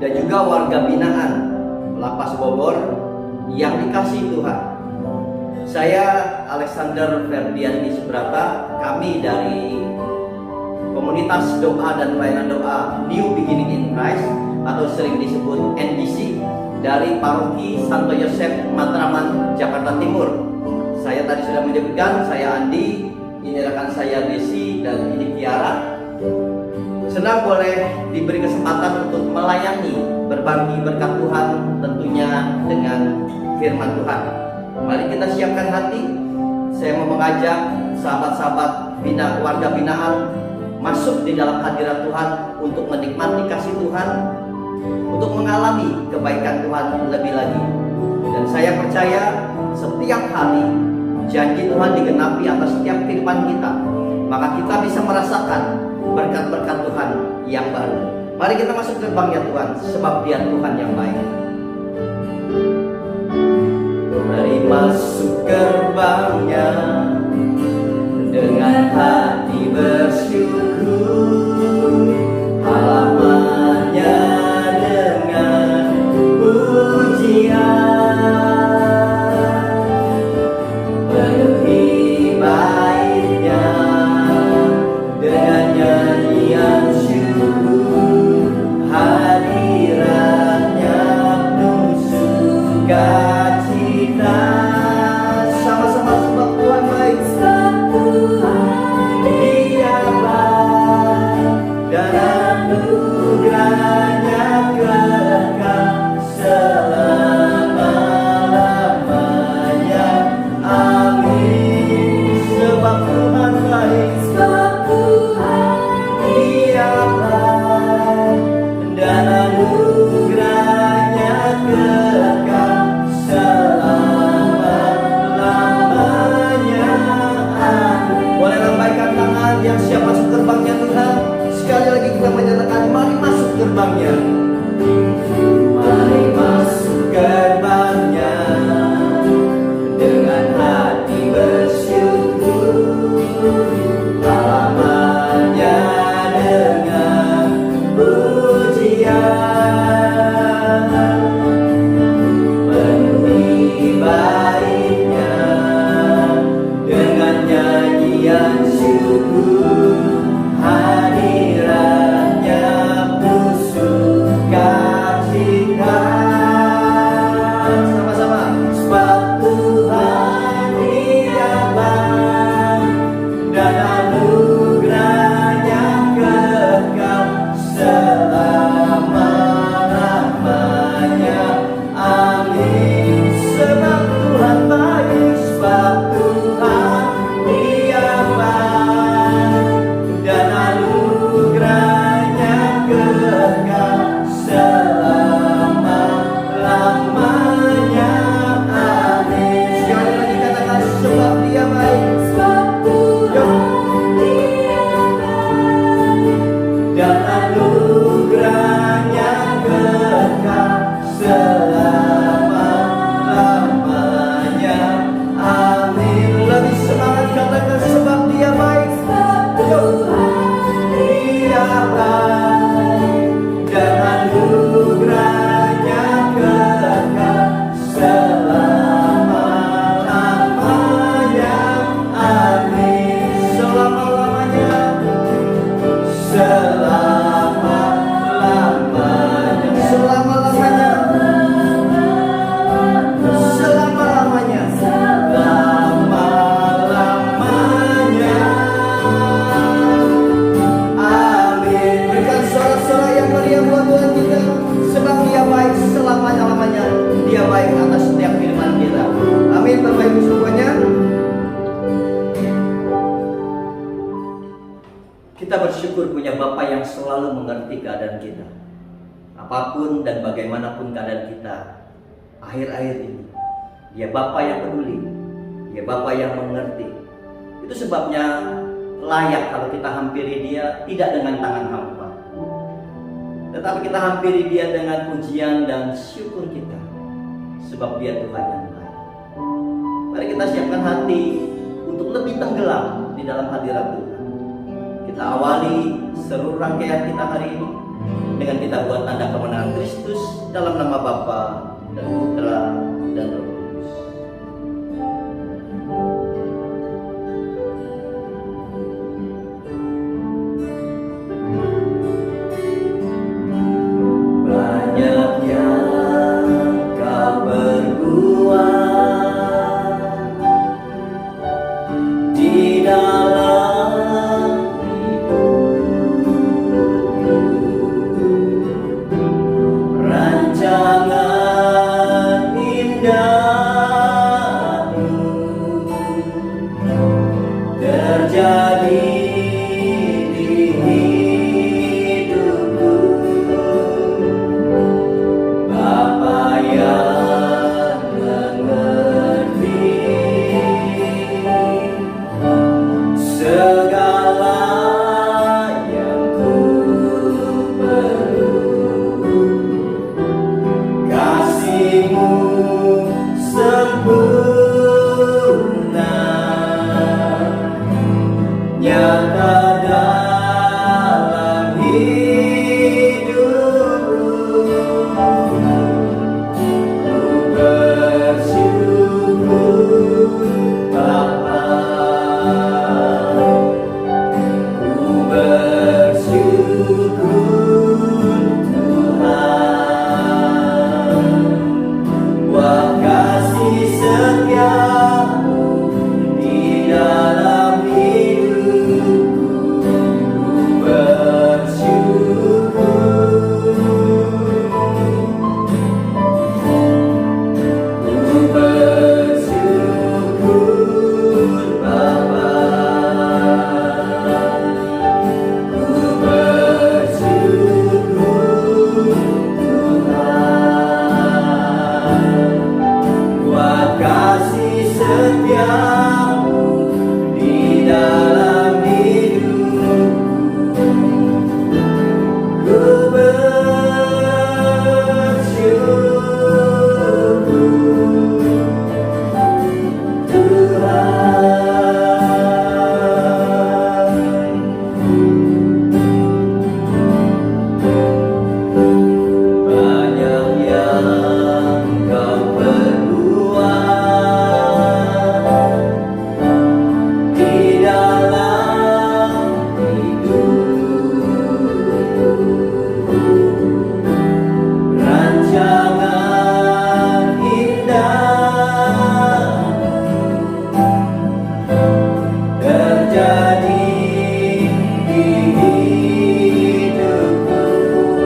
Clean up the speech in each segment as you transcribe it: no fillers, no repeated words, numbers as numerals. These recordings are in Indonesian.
dan juga warga binaan Lapas Bogor yang dikasihi Tuhan. Saya Alexander Ferdiandi Subrata, kami dari Komunitas Doa dan Pelayanan Doa New Beginning in Christ atau sering disebut NBC dari Paroki Santo Yosef Matraman, Jakarta Timur. Saya tadi sudah menyebutkan, saya Andi, ini rekan saya Desi, dan ini Kiara. Senang boleh diberi kesempatan untuk melayani, berbagi berkat Tuhan tentunya dengan firman Tuhan. Mari kita siapkan hati. Saya mau mengajak sahabat-sahabat warga binaan masuk di dalam hadirat Tuhan untuk menikmati kasih Tuhan, untuk mengalami kebaikan Tuhan lebih lagi. Dan saya percaya setiap hari janji Tuhan digenapi atas setiap kehidupan kita, maka kita bisa merasakan berkat-berkat Tuhan yang baru. Mari kita masuk gerbangnya Tuhan, sebab Dia Tuhan yang baik. Mari masuk gerbangnya dengan hati bersyukur, halamannya dengan pujian, penuhi baitnya dengan nyanyian syukur, hadiratnya penuh sukacita. Sama-sama sebab Tuhan baik, Dia baik, dan anugerahnya kekal selama-lamanya. Amin. Sebab Tuhan baik, Dia baik, dan anugerahnya kekal selama-lamanya. Amin. Boleh lambaikan tangan yang siap masuk gerbangnya Tuhan. Sekali lagi kita menyatakan, mari masuk gerbangnya. Mari masuk gerbangnya dengan hati bersyukur, halamannya dengan pujian, penuhi baitnya dengan nyanyian syukur, hadiratnya penuh sukacita. Sama-sama. Sebab Tuhan Dia baik, dan anugerahnya kekal selama-lamanya. Amin. Sebab Tuhan baik, sebab Tuhan Dia baik, dan anugerahnya kekal selama-lamanya. Amin. Sekali lagi katakan, sebab Dia baik, dan anugerahnya kekal selama-lamanya. Amin. Lebih semangat katakan, sebab Dia baik, Dia baik, dan anugerahnya kekal selama-lamanya. Amin. Selama-lamanya, selama-lamanya, selama-lamanya, selama-lamanya, selama-lamanya. Amin. Berikan sorak-sorak yang meriah buat Tuhan kita, sebab Dia baik selama-lamanya. Dia baik atas setiap kehidupan kita. Amin. Bapak Ibu semuanya, kita bersyukur punya Bapa yang selalu mengerti keadaan kita. Apapun dan bagaimanapun keadaan kita akhir-akhir ini, Dia Bapa yang peduli, Dia Bapa yang mengerti. Itu sebabnya layak kalau kita hampiri Dia tidak dengan tangan hampa, tetapi kita hampiri Dia dengan pujian dan syukur kita, sebab Dia Tuhan yang baik. Mari kita siapkan hati untuk lebih tenggelam di dalam hadirat Tuhan. Kita awali seluruh rangkaian kita hari ini dengan kita buat tanda kemenangan Kristus dalam nama Bapa dan Putra dan Roh Kudus. Banyak yang kau perbuat di dalam rancangan indahmu terjadi di hidupku. Bapa yang mengerti segala yang ku perlu, kasih-Mu sempurna nyata dalam hidupku. Ku bersyukur Bapa, ku bersyukur Tuhan. Wah, kasih setia-Mu di dalam hidupku. Ku bersyukur, ku bersyukur Bapa, ku bersyukur Tuhan. Wah, kasih setia-Mu di dalam hidupku. Ku bersyukur Tuhan. Banyak yang kau perbuat di dalam hidupku, rancangan indahmu terjadi di hidupku.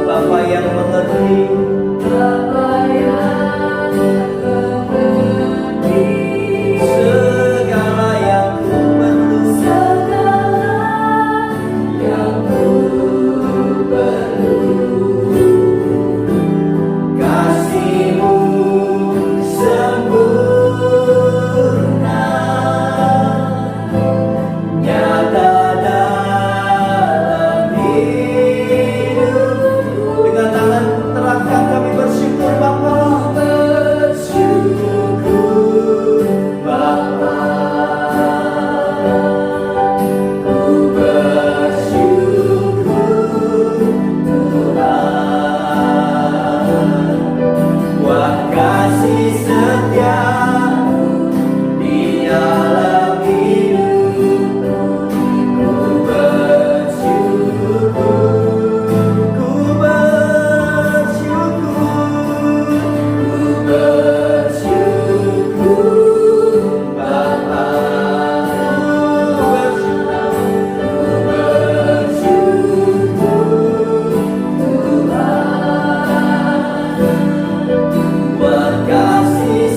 Bapa yang mengerti, Bapa yang mengerti segala yang ku perlu, segala yang ku perlu, kasih-Mu sempurna nyata dalam hidupku. Dengan tangan terangkat kami bersyukur Bapa, bersyukur Bapa, ku bersyukur Tuhan. Wah, kasih setia-Mu di dalam hidupku. Ku bersyukur, ku bersyukur, ku bersyukur Bapa, ku bersyukur Tuhan. Wah, kasih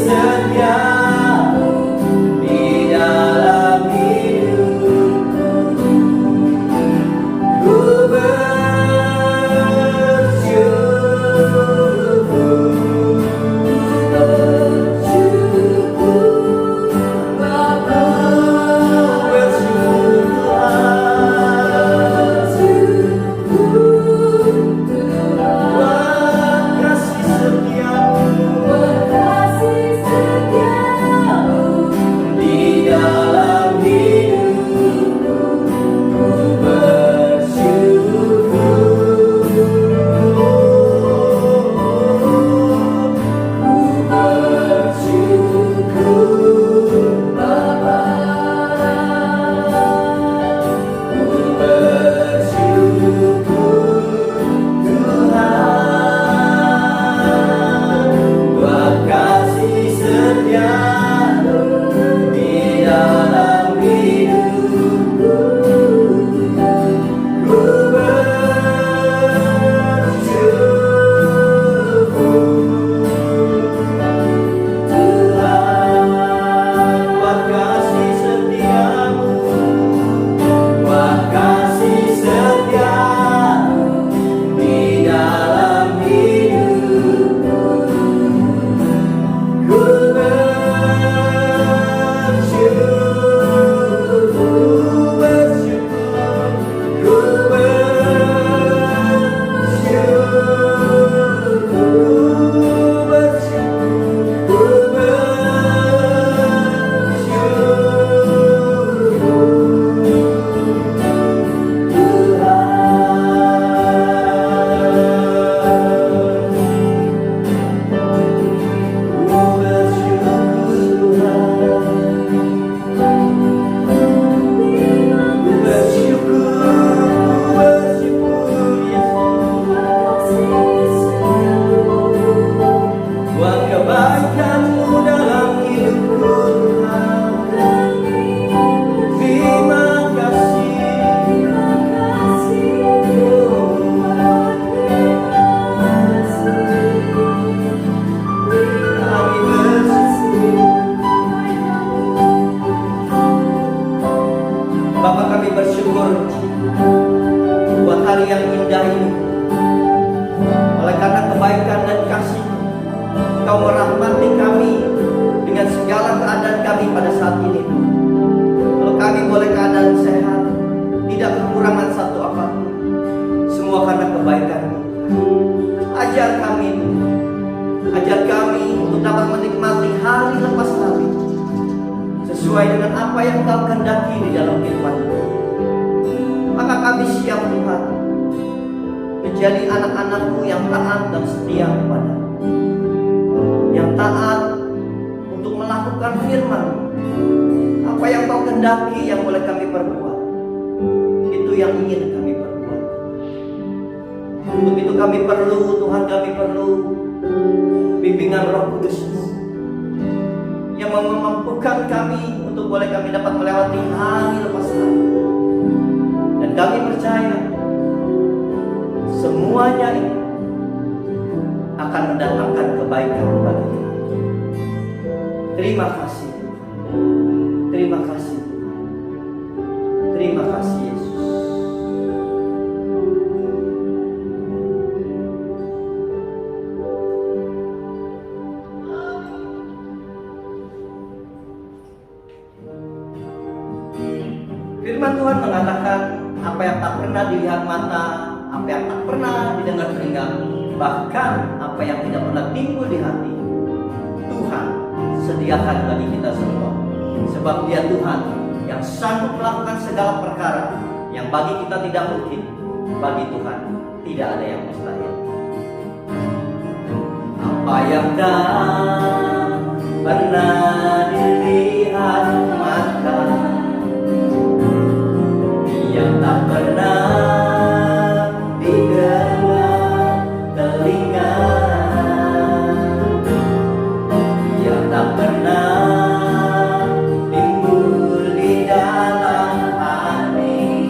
Engkau rahmati kami dengan segala keadaan kami pada saat ini. Kalau kami boleh keadaan sehat, tidak kekurangan satu apapun, semua karena kebaikan-Mu. Ajar kami, ajar kami untuk dapat menikmati hari lepas hari sesuai dengan apa yang Engkau kehendaki di dalam kehidupan-Mu. Maka kami siap, Tuhan, menjadi anak-anak-Mu yang taat dan setia kepada, yang taat untuk melakukan firman. Apa yang Kau kehendaki yang boleh kami perbuat, itu yang ingin kami perbuat. Untuk itu kami perlu, Tuhan, kami perlu bimbingan Roh Kudus-Mu yang memampukan kami untuk boleh kami dapat melewati hari lepas hari. Dan kami percaya semuanya itu akan mendatangkan kebaikan bagi kita. Terima kasih Tuhan. Terima kasih Tuhan. Terima kasih Yesus. Firman Tuhan mengatakan, apa yang tak pernah dilihat mata, apa yang tak pernah didengar telinga, bahkan apa yang tidak pernah timbul di hati, Tuhan sediakan bagi kita semua. Sebab Dia Tuhan yang sanggup melakukan segala perkara yang bagi kita tidak mungkin. Bagi Tuhan tidak ada yang mustahil. Apa yang tak pernah dilihat mata, yang tak pernah didengar telinga, yang tak pernah timbul di dalam hati,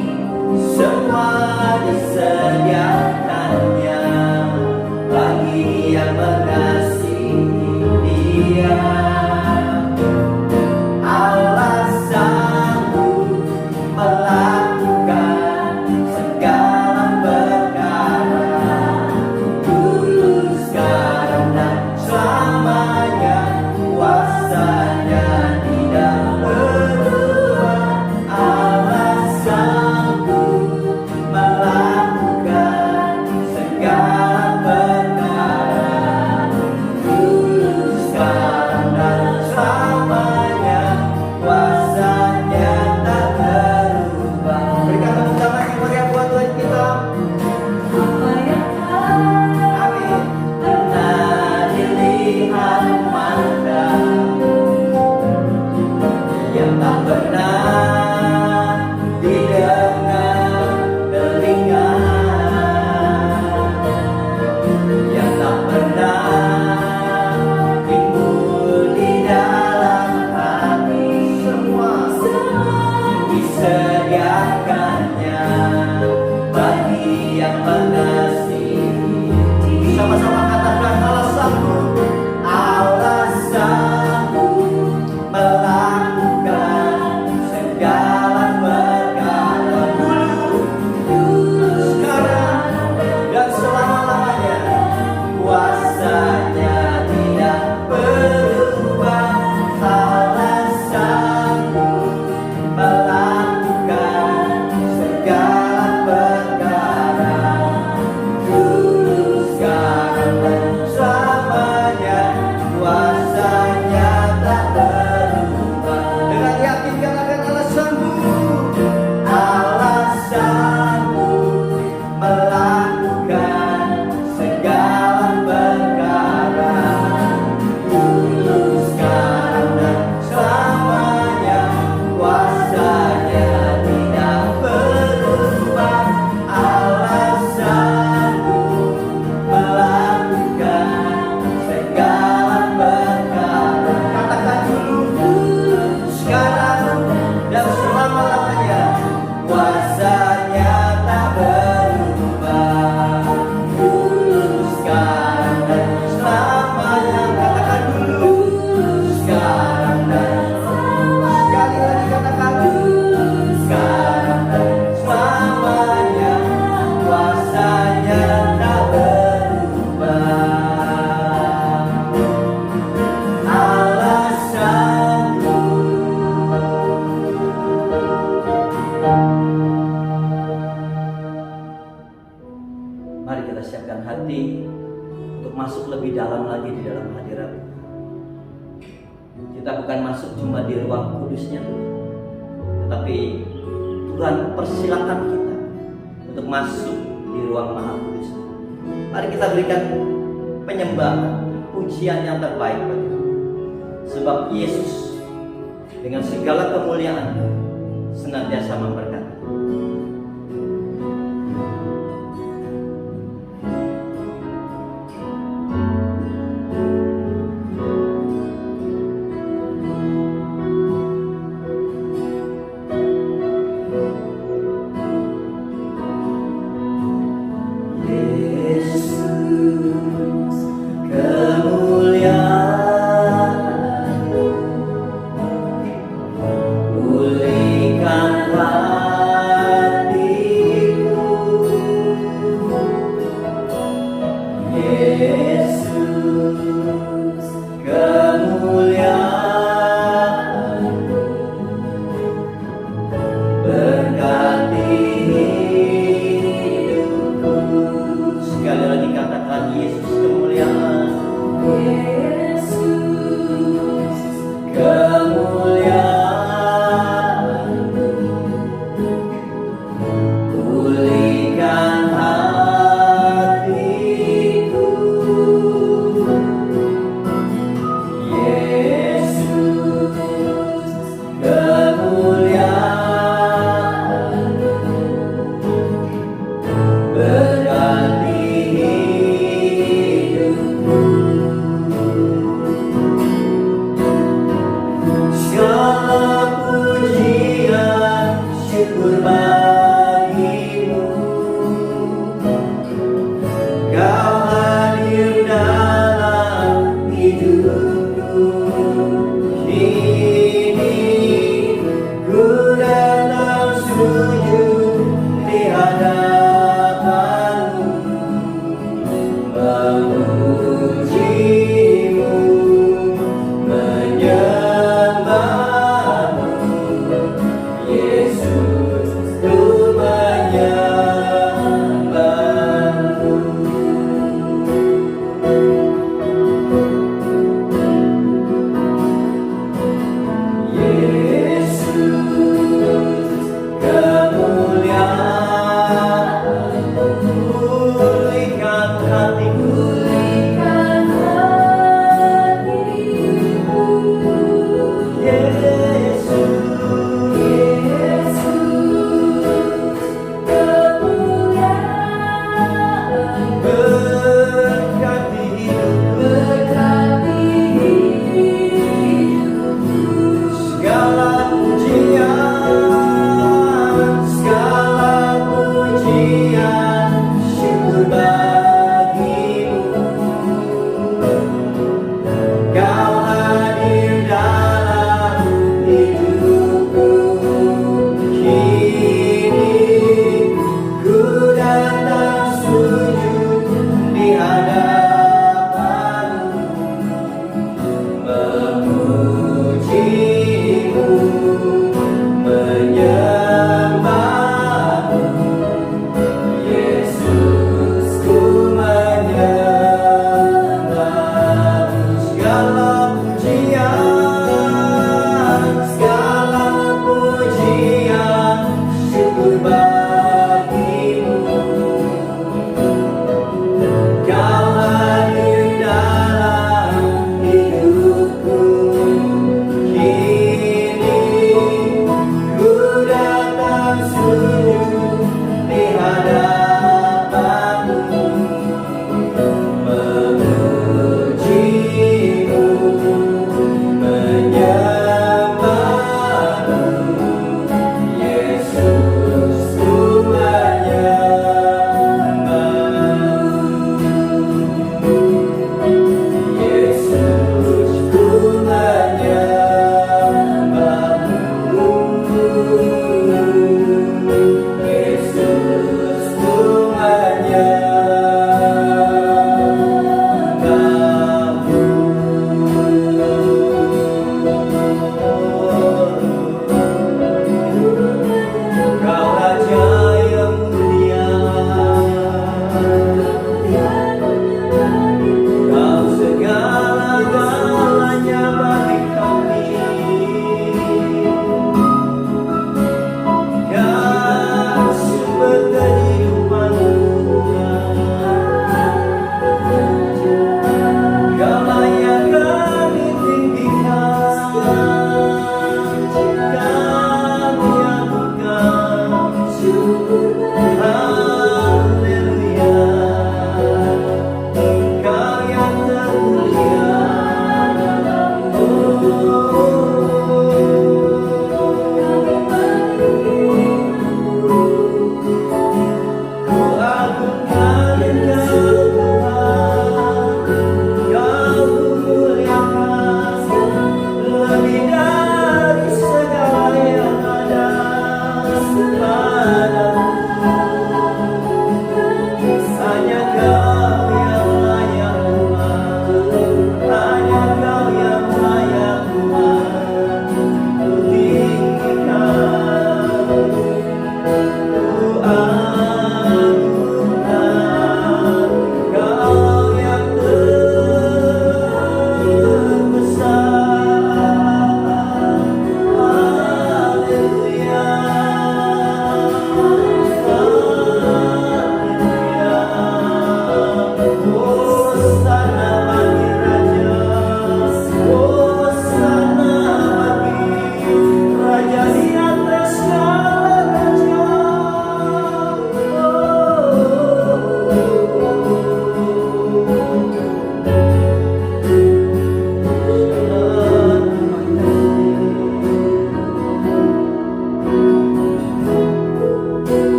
semua disediakannya bagi yang mengasihi. Kita bukan masuk cuma di ruang kudusnya Tuhan, tetapi Tuhan persilakan kita untuk masuk di ruang maha kudus. Mari kita berikan penyembahan, pujian yang terbaik bagi Tuhan. Sebab Yesus dengan segala kemuliaan senantiasa memberkati. Yesus, kemuliaan-Mu pulihkan hati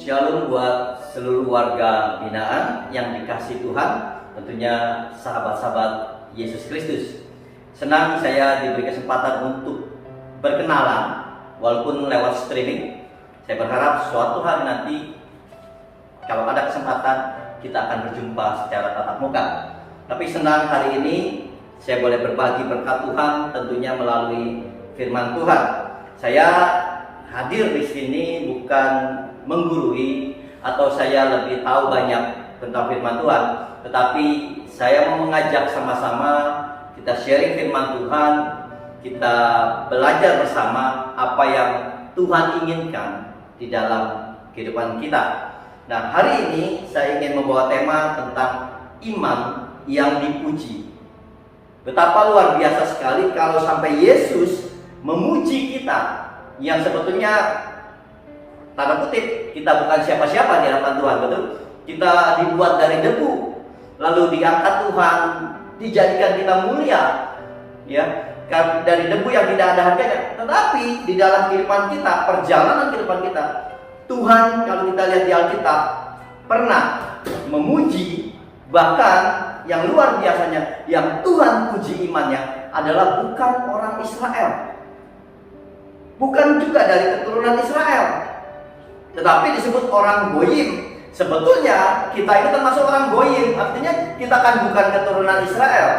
Shalom buat seluruh warga binaan yang dikasih Tuhan, tentunya sahabat-sahabat Yesus Kristus. Senang saya diberi kesempatan untuk berkenalan walaupun lewat streaming. Saya berharap suatu hari nanti kalau ada kesempatan kita akan berjumpa secara tatap muka. Tapi senang hari ini saya boleh berbagi berkat Tuhan, tentunya melalui firman Tuhan. Saya hadir di sini bukan menggurui atau saya lebih tahu banyak tentang firman Tuhan, tetapi saya mau mengajak sama-sama kita sharing firman Tuhan, kita belajar bersama apa yang Tuhan inginkan di dalam kehidupan kita. Nah, hari ini saya ingin membawa tema tentang iman yang dipuji. Betapa luar biasa sekali kalau sampai Yesus memuji kita, yang sebetulnya tanda kutip kita bukan siapa-siapa di hadapan Tuhan, betul? Kita dibuat dari debu, lalu diangkat Tuhan, dijadikan kita mulia, ya, dari debu yang tidak ada harganya. Tetapi di dalam kehidupan kita, perjalanan kehidupan kita, Tuhan kalau kita lihat di Alkitab pernah memuji, bahkan yang luar biasanya yang Tuhan puji imannya adalah bukan orang Israel, bukan juga dari keturunan Israel, tetapi disebut orang Goyim. Sebetulnya kita ini termasuk orang Goyim, artinya kita kan bukan keturunan Israel,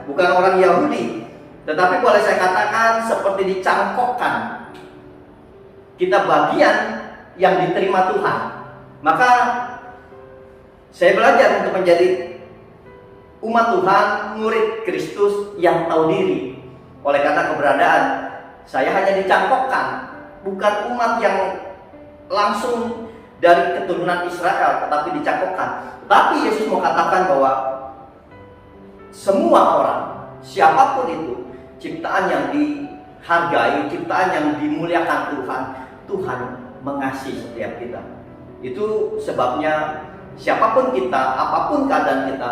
bukan orang Yahudi, tetapi boleh saya katakan seperti dicangkokkan. Kita bagian yang diterima Tuhan. Maka saya belajar untuk menjadi umat Tuhan, murid Kristus yang tahu diri. Oleh karena keberadaan saya hanya dicangkokkan, bukan umat yang langsung dari keturunan Israel, tetapi dicangkokkan. Tapi Yesus mau katakan bahwa semua orang, siapapun itu, ciptaan yang dihargai, ciptaan yang dimuliakan Tuhan, Tuhan mengasihi setiap kita. Itu sebabnya siapapun kita, apapun keadaan kita,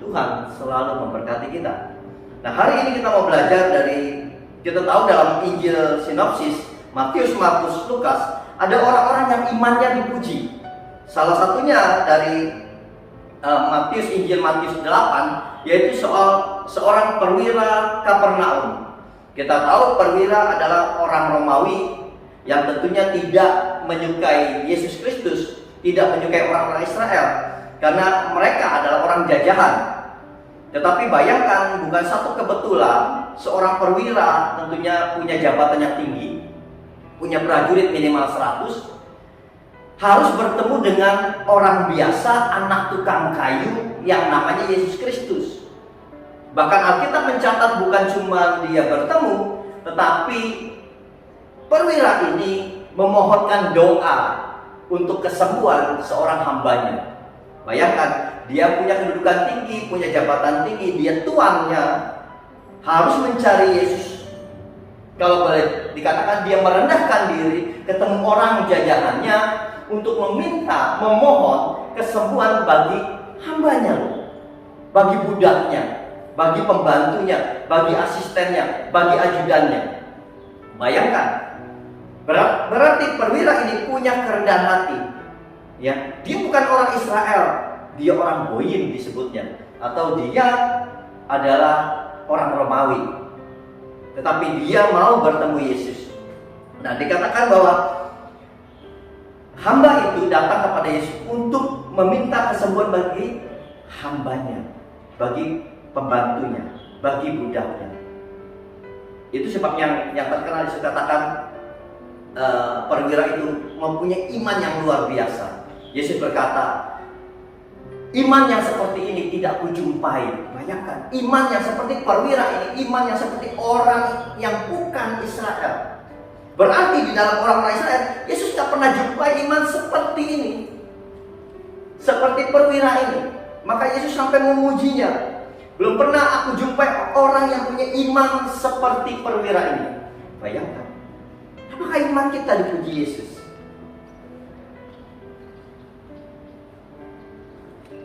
Tuhan selalu memberkati kita. Nah, hari ini kita mau belajar dari, kita tahu dalam Injil sinopsis Matius, Markus, Lukas, ada orang-orang yang imannya dipuji. Salah satunya dari Injil Matius 8, yaitu soal seorang perwira Kapernaum. Kita tahu perwira adalah orang Romawi yang tentunya tidak menyukai Yesus Kristus, tidak menyukai orang-orang Israel, karena mereka adalah orang jajahan. Tetapi bayangkan, bukan satu kebetulan seorang perwira tentunya punya jabatan yang tinggi, punya prajurit minimal 100, harus bertemu dengan orang biasa, anak tukang kayu yang namanya Yesus Kristus. Bahkan Alkitab mencatat bukan cuma dia bertemu, tetapi perwira ini memohonkan doa untuk kesembuhan seorang hambanya. Bayangkan, dia punya kedudukan tinggi, punya jabatan tinggi, dia tuannya, harus mencari Yesus. Kalau boleh dikatakan dia merendahkan diri, ketemu orang jajahannya untuk meminta, memohon kesembuhan bagi hambanya, bagi budaknya, bagi pembantunya, bagi asistennya, bagi ajudannya. Bayangkan, berarti perwira ini punya kerendahan hati. Ya, dia bukan orang Israel, dia orang Goyim disebutnya, atau dia adalah orang Romawi. Tetapi dia mau bertemu Yesus. Nah, dikatakan bahwa hamba itu datang kepada Yesus untuk meminta kesembuhan bagi hambanya, bagi pembantunya, bagi budaknya. Itu sebab yang terkenal dikatakan perwira itu mempunyai iman yang luar biasa. Yesus berkata, iman yang seperti ini tidak kujumpai. Bayangkan, iman yang seperti perwira ini, iman yang seperti orang yang bukan Israel. Berarti di dalam orang-orang Israel, Yesus tak pernah jumpai iman seperti ini, seperti perwira ini. Maka Yesus sampai memujinya. Belum pernah aku jumpai orang yang punya iman seperti perwira ini. Bayangkan, apakah iman kita dipuji Yesus?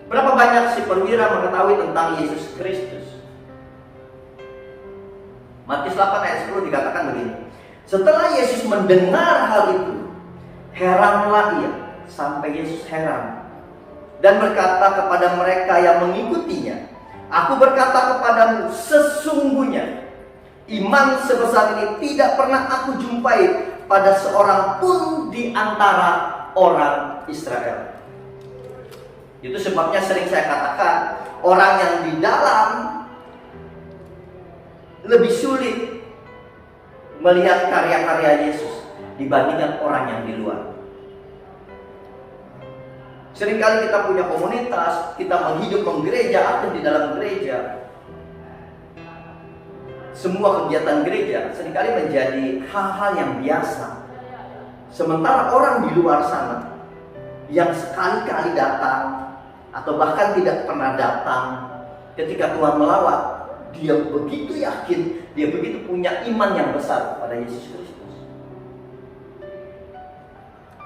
Berapa banyak si perwira mengetahui tentang Yesus Kristus? Matius 8 ayat 10 dikatakan begini. Setelah Yesus mendengar hal itu, heranlah ia, sampai Yesus heran dan berkata kepada mereka yang mengikutinya, "Aku berkata kepadamu, sesungguhnya iman sebesar ini tidak pernah aku jumpai pada seorang pun di antara orang Israel." Itu sebabnya sering saya katakan, orang yang di dalam lebih sulit melihat karya-karya Yesus dibandingkan orang yang di luar. Seringkali kita punya komunitas, kita menghidup gereja, aktif di dalam gereja. Semua kegiatan gereja seringkali menjadi hal-hal yang biasa. Sementara orang di luar sana yang sekali-kali datang atau bahkan tidak pernah datang, ketika Tuhan melawat, dia begitu yakin, dia begitu punya iman yang besar pada Yesus Kristus.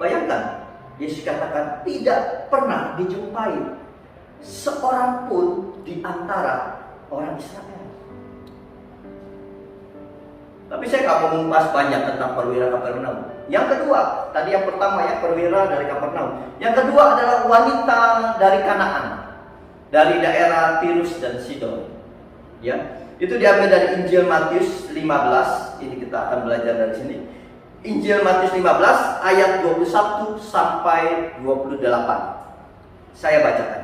Bayangkan, Yesus katakan tidak pernah dijumpai seorang pun di antara orang Israel. Tapi saya nggak mau mengupas banyak tentang perwira Kapernaum. Yang kedua, tadi yang pertama ya, perwira dari Kapernaum. Yang kedua adalah wanita dari Kanaan, dari daerah Tirus dan Sidon. Ya, itu diambil dari Injil Matius 15. Ini kita akan belajar dari sini. Injil Matius 15 ayat 21 sampai 28. Saya bacakan.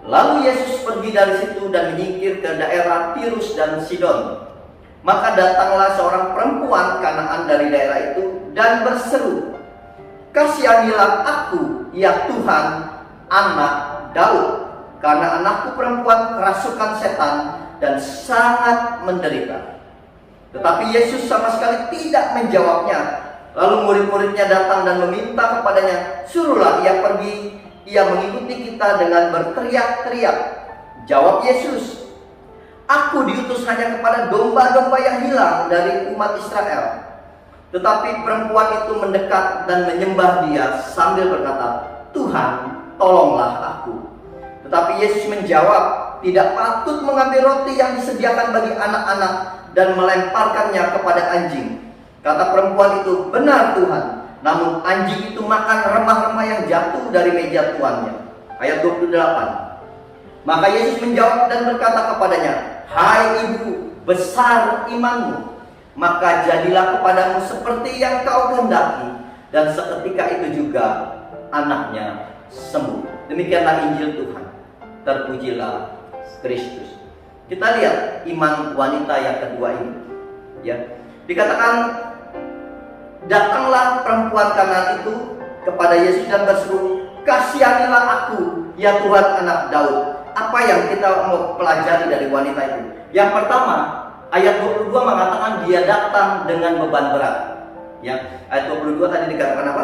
Lalu Yesus pergi dari situ dan menyingkir ke daerah Tirus dan Sidon. Maka datanglah seorang perempuan Kanaan dari daerah itu dan berseru, "Kasihanilah aku, ya Tuhan, anak Daud, karena anakku perempuan kerasukan setan dan sangat menderita." Tetapi Yesus sama sekali tidak menjawabnya. Lalu murid-muridnya datang dan meminta kepadanya, "Suruhlah ia pergi, ia mengikuti kita," dengan berteriak-teriak. Jawab Yesus, "Aku diutus hanya kepada domba-domba yang hilang dari umat Israel." Tetapi perempuan itu mendekat dan menyembah dia sambil berkata, "Tuhan, tolonglah aku." Tetapi Yesus menjawab, "Tidak patut mengambil roti yang disediakan bagi anak-anak dan melemparkannya kepada anjing." Kata perempuan itu, "Benar Tuhan, namun anjing itu makan remah-remah yang jatuh dari meja tuannya." Ayat 28. Maka Yesus menjawab dan berkata kepadanya, "Hai ibu, besar imanmu, maka jadilah kepadamu seperti yang kau kehendaki." Dan seketika itu juga anaknya sembuh. Demikianlah Injil Tuhan. Terpujilah Kristus. Kita lihat iman wanita yang kedua ini. Ya, dikatakan datanglah perempuan Kanaan itu kepada Yesus dan berseru, "Kasihanilah aku, ya Tuhan, anak Daud." Apa yang kita mau pelajari dari wanita itu? Yang pertama, ayat 22 mengatakan dia datang dengan beban berat. Ya, ayat 22 tadi dikatakan apa?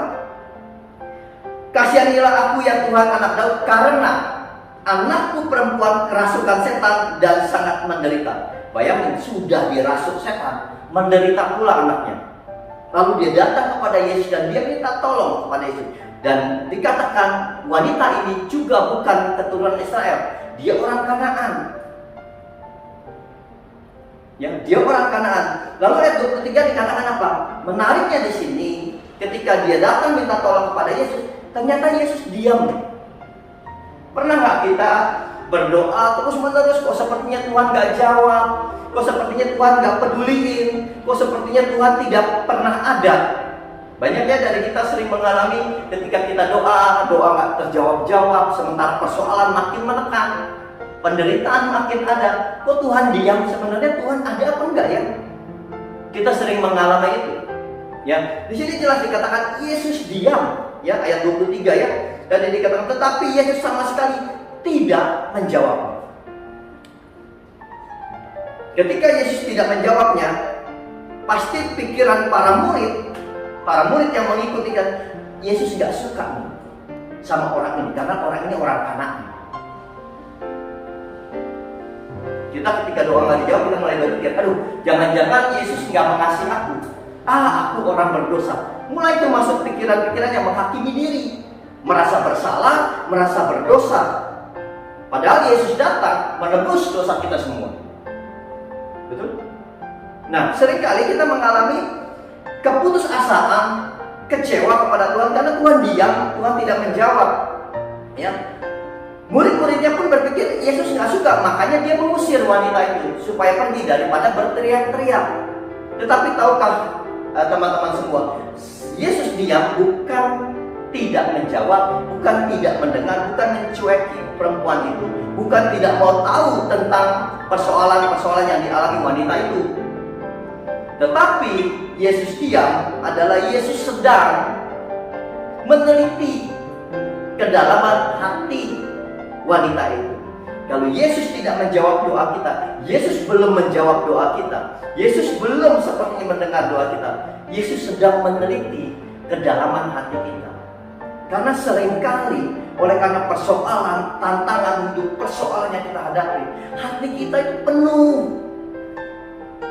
"Kasihanilah aku, ya Tuhan, anak Daud, karena anakku perempuan kerasukan setan dan sangat menderita." Bayangin, sudah dirasuk setan, menderita pula anaknya. Lalu dia datang kepada Yesus dan dia minta tolong kepada Yesus. Dan dikatakan wanita ini juga bukan keturunan Israel, dia orang Kanaan. Ya, dia orang Kanaan. Lalu ayat 23 dikatakan apa? Menariknya di sini, ketika dia datang minta tolong kepada Yesus, ternyata Yesus diam. Pernah nggak kita berdoa terus menerus, kok sepertinya Tuhan nggak jawab, kok sepertinya Tuhan nggak peduliin, kok sepertinya Tuhan tidak pernah ada? Banyaknya dari kita sering mengalami ketika kita doa nggak terjawab-jawab, sementara persoalan makin menekan, penderitaan makin ada. Kok Tuhan diam? Sebenarnya Tuhan ada apa enggak ya? Kita sering mengalami itu. Ya, di sini jelas dikatakan Yesus diam, ya, ayat 23 ya. Dan dikatakan tetapi Yesus sama sekali tidak menjawab. Ketika Yesus tidak menjawabnya, pasti pikiran para murid yang mengikuti kan, Yesus nggak suka nih sama orang ini karena orang ini orang Kanaan. Kita ketika doa nggak dijawab, kita mulai berpikir, aduh, jangan-jangan Yesus nggak mengasihi aku. Aku orang berdosa. Mulai itu masuk pikiran-pikiran yang menghakimi diri, merasa bersalah, merasa berdosa. Padahal Yesus datang menebus dosa kita semua. Betul? Nah, seringkali kita mengalami keputusasaan kecewa kepada Tuhan karena Tuhan diam, Tuhan tidak menjawab. Ya, murid-muridnya pun berpikir Yesus nggak suka, makanya dia mengusir wanita itu supaya pergi daripada berteriak-teriak. Tetapi tahukah teman-teman semua, Yesus diam bukan tidak menjawab, bukan tidak mendengar, bukan mencueki perempuan itu, bukan tidak mau tahu tentang persoalan-persoalan yang dialami wanita itu. Tetapi Yesus diam adalah Yesus sedang meneliti kedalaman hati wanita itu. Kalau Yesus tidak menjawab doa kita, Yesus belum menjawab doa kita, Yesus belum sepertinya mendengar doa kita. Yesus sedang meneliti kedalaman hati kita. Karena seringkali oleh karena persoalan, tantangan hidup, persoalan yang kita hadapi, hati kita itu penuh.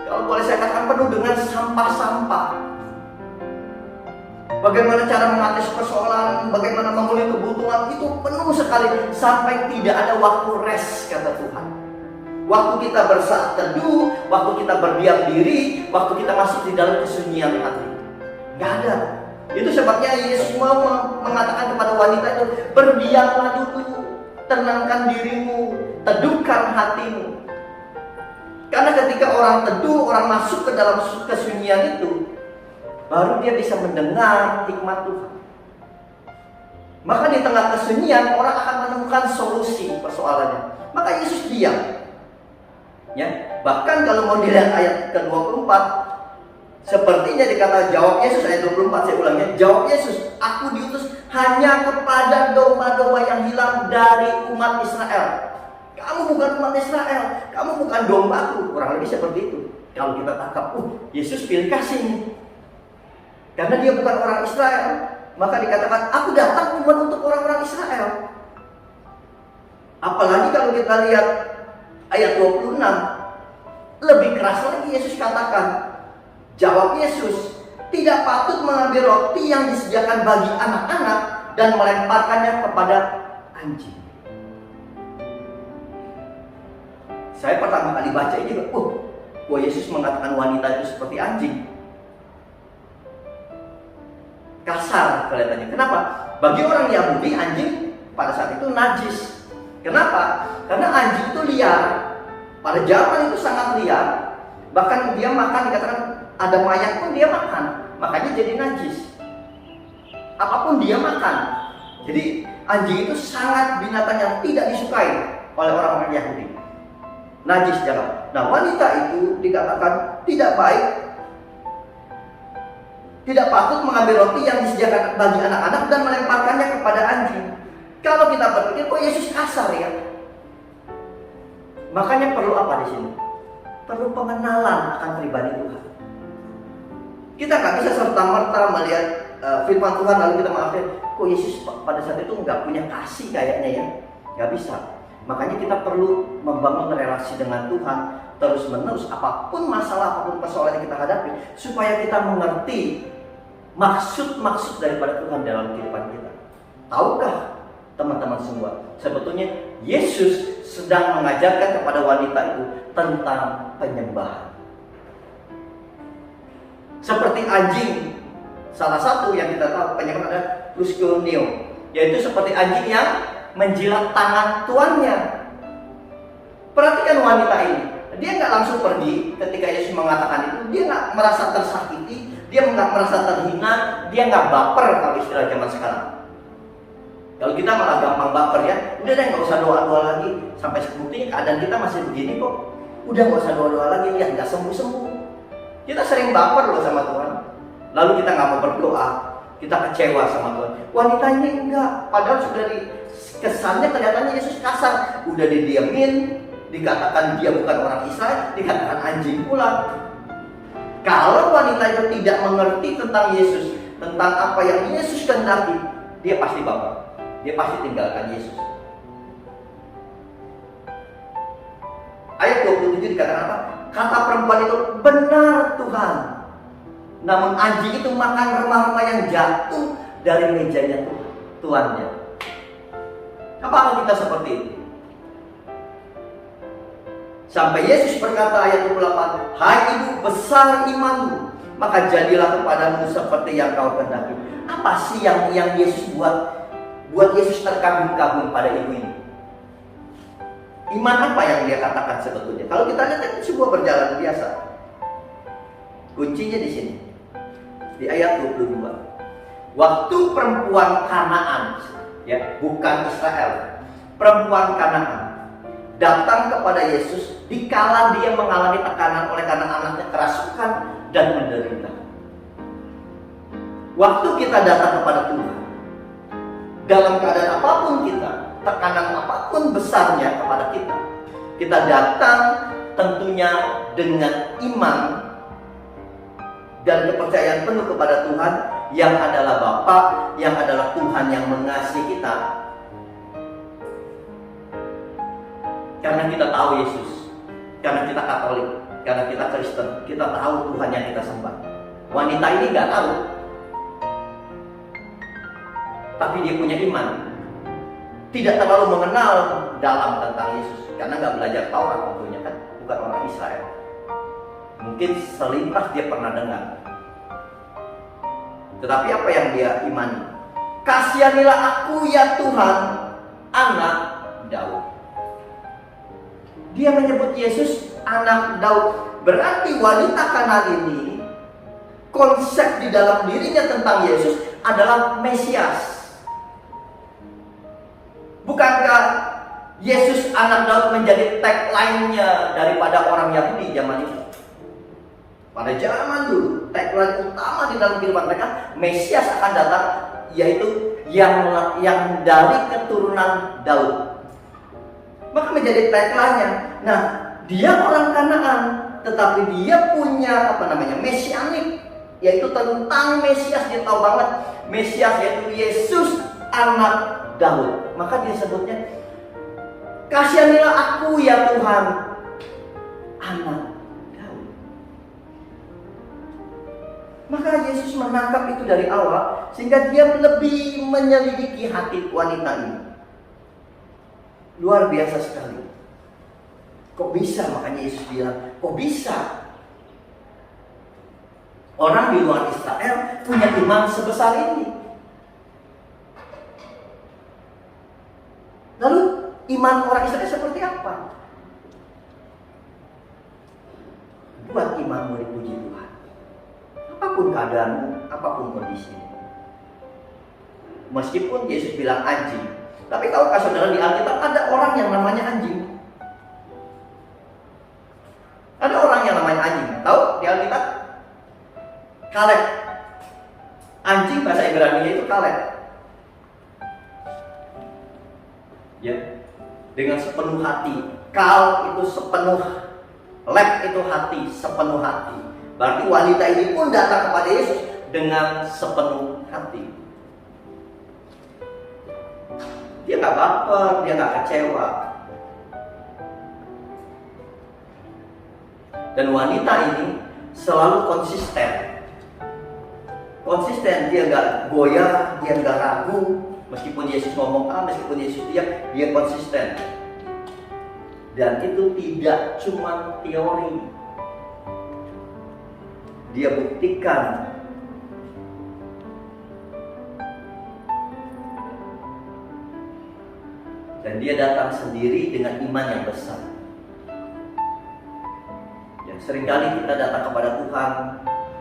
Kalau boleh saya katakan penuh dengan sampah-sampah. Bagaimana cara mengatasi persoalan, bagaimana memenuhi kebutuhan, itu penuh sekali sampai tidak ada waktu rest, kata Tuhan. Waktu kita bersaat teduh, waktu kita berdiam diri, waktu kita masuk di dalam kesunyian hati, nggak ada. Itu sebabnya Yesus mau mengatakan kepada wanita itu, berdiamlah dulu, tenangkan dirimu, teduhkan hatimu. Karena ketika orang teduh, orang masuk ke dalam kesunyian itu, baru dia bisa mendengar hikmat Tuhan. Maka di tengah kesunyian orang akan menemukan solusi persoalannya. Maka Yesus diam. Ya, bahkan kalau mau dilihat ayat ke-24, sepertinya dikata jawab Yesus ayat 24, saya ulangnya, jawab Yesus, aku diutus hanya kepada domba-domba yang hilang dari umat Israel. Kamu bukan umat Israel, kamu bukan dombaku. Kurang lebih seperti itu. Kalau kita tangkap, Yesus pilih kasih nih. Karena dia bukan orang Israel, maka dikatakan, aku datang bukan untuk orang-orang Israel. Apalagi kalau kita lihat ayat 26, lebih keras lagi Yesus katakan, jawab Yesus, tidak patut mengambil roti yang disediakan bagi anak-anak dan melemparkannya kepada anjing. Saya pertama kali baca ini, Yesus mengatakan wanita itu seperti anjing. Kasar kelihatannya. Kenapa? Bagi orang Yahudi, anjing pada saat itu najis. Kenapa? Karena anjing itu liar. Pada zaman itu sangat liar. Bahkan dia makan, dikatakan ada mayat pun dia makan. Makanya jadi najis. Apapun dia makan. Jadi anjing itu sangat binatang yang tidak disukai oleh orang-orang Yahudi. Najis jangan. Nah, wanita itu dikatakan tidak baik, tidak patut mengambil roti yang disediakan bagi anak-anak dan melemparkannya kepada anjing. Kalau kita berpikir, kok Yesus kasar ya? Makanya perlu apa di sini? Perlu pengenalan akan pribadi Tuhan. Kita nggak bisa serta-merta melihat firman Tuhan lalu kita maafkan, kok Yesus pada saat itu nggak punya kasih kayaknya ya? Nggak bisa. Makanya kita perlu membangun relasi dengan Tuhan terus-menerus, apapun masalah, apapun persoalan yang kita hadapi, supaya kita mengerti maksud-maksud daripada Tuhan dalam kehidupan kita. Tahukah teman-teman semua, sebetulnya Yesus sedang mengajarkan kepada wanita itu tentang penyembahan. Seperti anjing, salah satu yang kita tahu penyembahan adalah proskuneo, yaitu seperti anjing yang menjilat tangan tuannya. Perhatikan wanita ini, dia nggak langsung pergi ketika Yesus mengatakan itu. Dia nggak merasa tersakiti, dia nggak merasa terhina, dia nggak baper kalau istilah zaman sekarang. Kalau kita malah gampang baper ya, udah deh nggak usah doa-doa lagi. Sampai buktinya keadaan kita masih begini kok. Udah nggak usah doa-doa lagi, ya nggak sembuh-sembuh. Kita sering baper loh sama Tuhan. Lalu kita nggak mau berdoa, kita kecewa sama Tuhan. Wanita ini enggak, padahal sudah kesannya kelihatannya Yesus kasar, udah didiamin, dikatakan dia bukan orang Israel, dikatakan anjing pula. Kalau wanita itu tidak mengerti tentang Yesus, tentang apa yang Yesus kehendaki, dia pasti baper, dia pasti tinggalkan Yesus. Ayat 27 dikatakan apa? Kata perempuan itu, benar Tuhan. Namun anjing itu makan remah-remah yang jatuh dari mejanya tuannya. Apakah kita seperti itu? Sampai Yesus berkata ayat 28, hai ibu, besar imanmu, maka jadilah kepadamu seperti yang kau kehendaki. Apa sih yang Yesus buat Yesus terkagum-kagum pada ibu ini? Iman apa yang dia katakan sebetulnya? Kalau kita lihat itu sebuah berjalan biasa. Kuncinya di sini. Di ayat 22. Waktu perempuan Kanaan, ya, bukan Israel, perempuan Kanaan datang kepada Yesus dikala dia mengalami tekanan oleh karena anaknya kerasukan dan menderita. Waktu kita datang kepada Tuhan, dalam keadaan apapun kita, tekanan apapun besarnya kepada kita datang tentunya dengan iman dan kepercayaan penuh kepada Tuhan yang adalah Bapa, yang adalah Tuhan yang mengasihi kita. Karena kita tahu Yesus, karena kita Katolik, karena kita Kristen, kita tahu Tuhan yang kita sembah. Wanita ini nggak tahu, tapi dia punya iman. Tidak terlalu mengenal dalam tentang Yesus, karena nggak belajar Taurat tentunya kan, bukan orang Israel. Mungkin selintas dia pernah dengar. Tetapi apa yang dia imani? Kasihanilah aku ya Tuhan, anak Daud. Dia menyebut Yesus anak Daud. Berarti wanita Kanaan ini, konsep di dalam dirinya tentang Yesus adalah Mesias. Bukankah Yesus anak Daud menjadi tagline-nya daripada orang Yahudi zaman itu? Pada zaman dulu, tagline utama di dalam kehidupan mereka, Mesias akan datang, yaitu yang dari keturunan Daud. Maka menjadi tagline-nya. Nah, dia orang Kanaan, tetapi dia punya mesianik, yaitu tentang Mesias. Dia tahu banget Mesias yaitu Yesus anak Daud. Maka dia sebutnya, kasihanilah aku ya Tuhan, anak Daud. Maka Yesus menangkap itu dari awal, sehingga dia lebih menyelidiki hati wanita ini. Luar biasa sekali. Kok bisa? Makanya Yesus bilang, kok bisa? Orang di luar Israel punya iman sebesar ini. Lalu iman orang Israel seperti apa? Buat imanmu dipuji Tuhan. Apapun keadaanmu, apapun kondisimu. Meskipun Yesus bilang anjing, tapi tahukah saudara, di Alkitab ada orang yang namanya anjing? Ada orang yang namanya anjing. Tahu di Alkitab? Kaleb. Anjing bahasa Ibrani itu Kaleb. Ya, dengan sepenuh hati. Kal itu sepenuh, leb itu hati, sepenuh hati. Berarti wanita ini pun datang kepada Yesus dengan sepenuh hati. Dia nggak baper, dia nggak kecewa. Dan wanita ini selalu konsisten. Konsisten, dia nggak goyah, dia nggak ragu. Meskipun Yesus ngomong A, meskipun Yesus dia konsisten. Dan itu tidak cuma teori. Dia buktikan. Dan dia datang sendiri dengan iman yang besar. Ya, seringkali kita datang kepada Tuhan,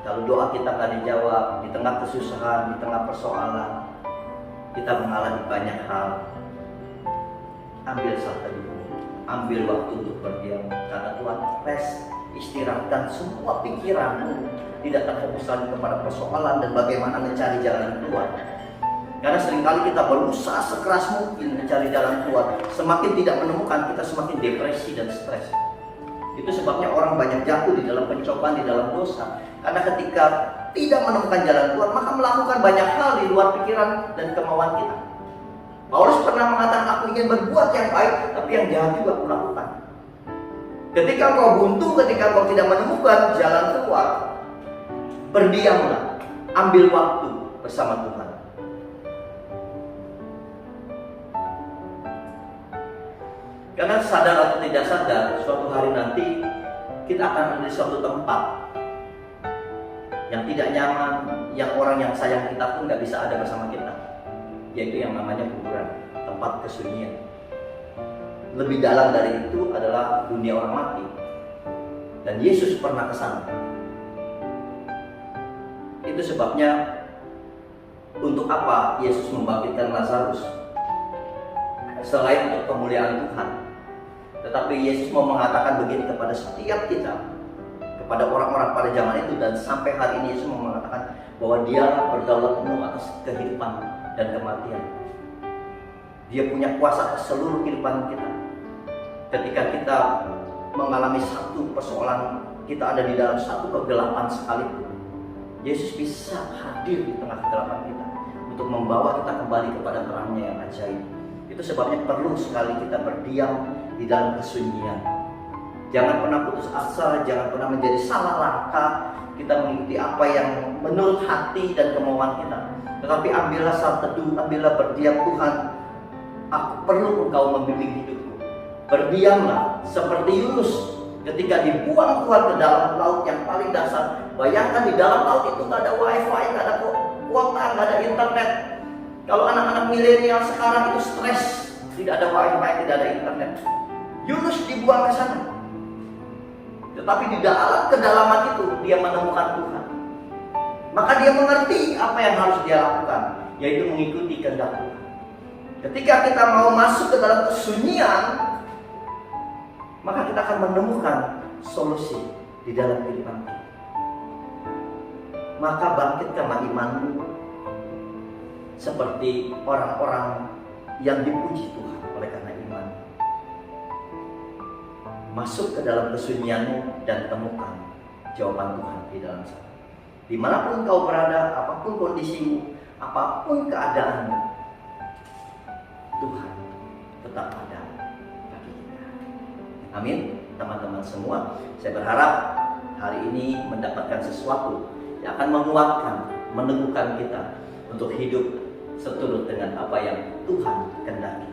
kalau doa kita nggak dijawab, di tengah kesusahan, di tengah persoalan, kita mengalami banyak hal. Ambil saat teduh, ambil waktu untuk berdiam, karena Tuhan rest, istirahatkan semua pikiranmu, tidak terfokus lagi kepada persoalan dan bagaimana mencari jalan keluar. Karena seringkali kita berusaha sekeras mungkin mencari jalan keluar, semakin tidak menemukan, kita semakin depresi dan stres. Itu sebabnya orang banyak jatuh di dalam pencobaan, di dalam dosa. Karena ketika tidak menemukan jalan keluar, maka melakukan banyak hal di luar pikiran dan kemauan kita. Paulus pernah mengatakan, aku ingin berbuat yang baik, tapi yang jahat juga aku lakukan. Ketika kau buntu, ketika kau tidak menemukan jalan keluar, berdiamlah, ambil waktu bersama Tuhan. Karena sadar atau tidak sadar, suatu hari nanti kita akan ada di suatu tempat yang tidak nyaman, yang orang yang sayang kita pun nggak bisa ada bersama kita, yaitu yang namanya kuburan, tempat kesunyian. Lebih dalam dari itu adalah dunia orang mati, dan Yesus pernah ke sana. Itu sebabnya untuk apa Yesus membangkitkan Lazarus? Selain untuk kemuliaan Tuhan, tetapi Yesus mau mengatakan begini kepada setiap kita, kepada orang-orang pada zaman itu, dan sampai hari ini Yesus mau mengatakan bahwa Dia berdaulat penuh atas kehidupan dan kematian. Dia punya kuasa atas seluruh kehidupan kita. Ketika kita mengalami satu persoalan, kita ada di dalam satu kegelapan sekalipun, Yesus bisa hadir di tengah kegelapan kita untuk membawa kita kembali kepada terangnya yang ajaib. Itu sebabnya perlu sekali kita berdiam di dalam kesunyian. Jangan pernah putus asa, jangan pernah menjadi salah langkah kita mengikuti apa yang menurut hati dan kemauan kita. Tetapi ambillah saat teduh, ambillah berdiam. Tuhan, aku perlu Engkau membimbing hidupku. Berdiamlah seperti Yunus ketika dibuang Tuhan ke dalam laut yang paling dasar. Bayangkan di dalam laut itu nggak ada wifi, nggak ada kuota, nggak ada internet. Kalau anak-anak milenial sekarang itu stres, tidak ada wifi, tidak ada internet. Yunus dibuang ke sana. Tetapi di dalam kedalaman itu dia menemukan Tuhan. Maka dia mengerti apa yang harus dia lakukan, yaitu mengikuti kehendak Tuhan. Ketika kita mau masuk ke dalam kesunyian, maka kita akan menemukan solusi di dalam kehidupan kita. Maka bangkitkanlah imanmu seperti orang-orang yang dipuji Tuhan oleh karena iman. Masuk ke dalam kesunyianmu dan temukan jawaban Tuhan di dalam sana. Dimanapun kau berada, apapun kondisimu, apapun keadaanmu, Tuhan tetap ada bagi kita. Amin, teman-teman semua. Saya berharap hari ini mendapatkan sesuatu yang akan menguatkan, meneguhkan kita untuk hidup seturut dengan apa yang Tuhan kehendaki.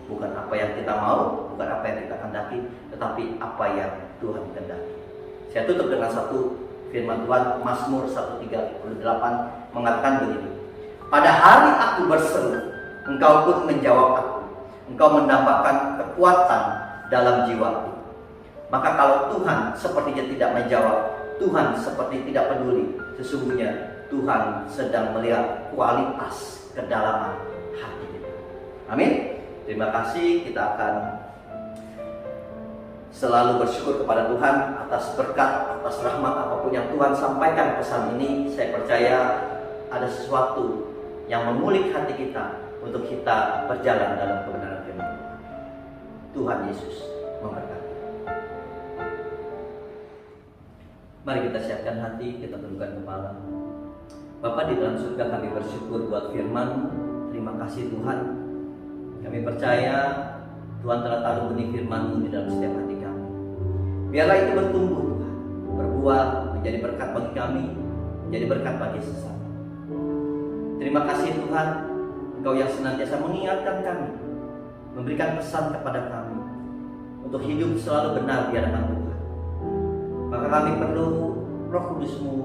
Bukan apa yang kita mau, bukan apa yang kita kehendaki, tetapi apa yang Tuhan kehendaki. Saya tutup dengan satu firman Tuhan, Mazmur 138 mengatakan begini. Pada hari aku berseru, Engkau pun menjawab aku. Engkau menambahkan kekuatan dalam jiwaku. Maka kalau Tuhan sepertinya tidak menjawab, Tuhan seperti tidak peduli, sesungguhnya Tuhan sedang melihat kualitas kedalaman hati kita. Amin. Terima kasih. Kita akan selalu bersyukur kepada Tuhan atas berkat, atas rahmat apapun yang Tuhan sampaikan. Pesan ini saya percaya ada sesuatu yang mengulik hati kita untuk kita berjalan dalam kebenaran firman Tuhan. Tuhan Yesus memberkati. Mari kita siapkan hati, kita tundukkan kepala. Bapa di dalam surga, kami bersyukur buat firman-Mu. Terima kasih Tuhan. Kami percaya Tuhan telah taruh benih firman-Mu di dalam setiap hati kami. Biarlah itu bertumbuh Tuhan, berbuah, menjadi berkat bagi kami, menjadi berkat bagi sesama. Terima kasih Tuhan, Engkau yang senantiasa mengingatkan kami, memberikan pesan kepada kami untuk hidup selalu benar di hadapan Tuhan. Maka kami perlu Roh Kudus-Mu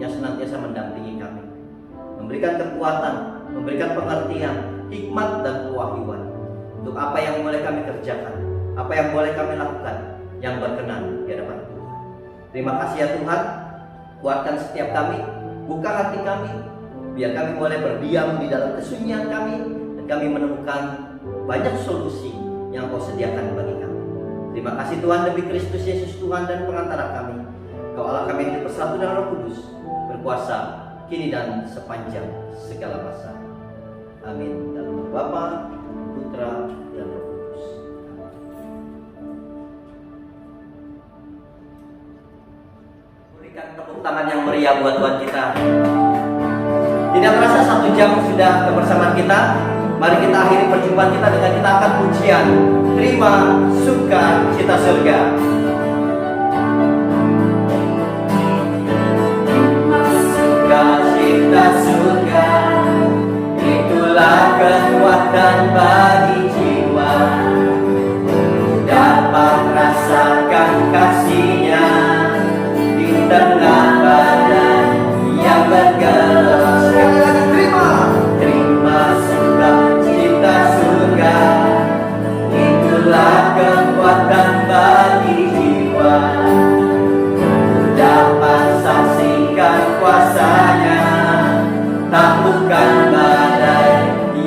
yang senantiasa mendampingi kami, memberikan kekuatan, memberikan pengertian, hikmat dan kewahyuan untuk apa yang boleh kami kerjakan, apa yang boleh kami lakukan yang berkenan di hadapan Tuhan. Terima kasih ya Tuhan, kuatkan setiap kami, buka hati kami, biar kami boleh berdiam di dalam kesunyian kami, dan kami menemukan banyak solusi yang Kau sediakan bagi kami. Terima kasih Tuhan, demi Kristus Yesus Tuhan dan pengantara kami, Kau Allah kami hidup bersatu dengan Roh Kudus, berkuasa kini dan sepanjang segala masa. Amin. Dalam nama Bapa, Putra, dan Roh Kudus. Berikan tepuk tangan yang meriah buat Tuhan kita. Tidak terasa 1 jam sudah kebersamaan kita. Mari kita akhiri perjumpaan kita dengan kita akan pujian Terima Sukacita Surga. Sukacita surga, itulah kekuatan bagi jiwa, dapat rasakan kasih-Nya di tengah badan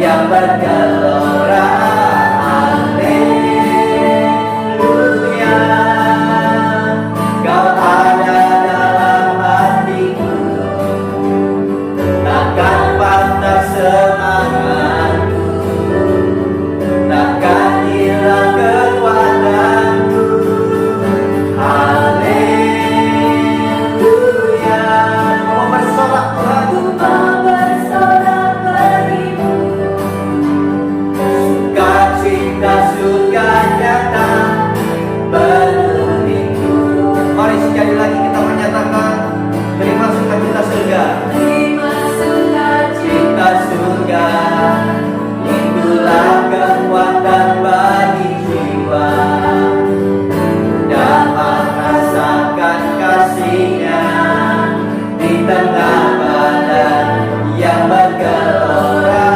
yang bergelora. Haleluya, Kau ada dalam hatiku, takkan patah semangatku, takkan hilang kekuatanku. Haleluya, mau bersorak Aku mau bersorak bagimu. sukacita surga datang penuhiku. Mari sekali lagi kita menyatakan terima sukacita surga. Terima sukacita Cita surga, itulah kekuatan bagi jiwa. Dapat rasakan kasihnya di tengah badan yang bergelora.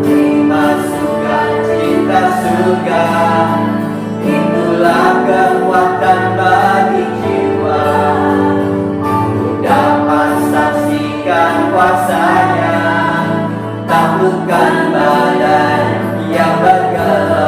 Terima sukacita surga, itulah kekuatan bagi jiwa. Dapat saksikan kuasanya, taklukkan badan yang bergelora.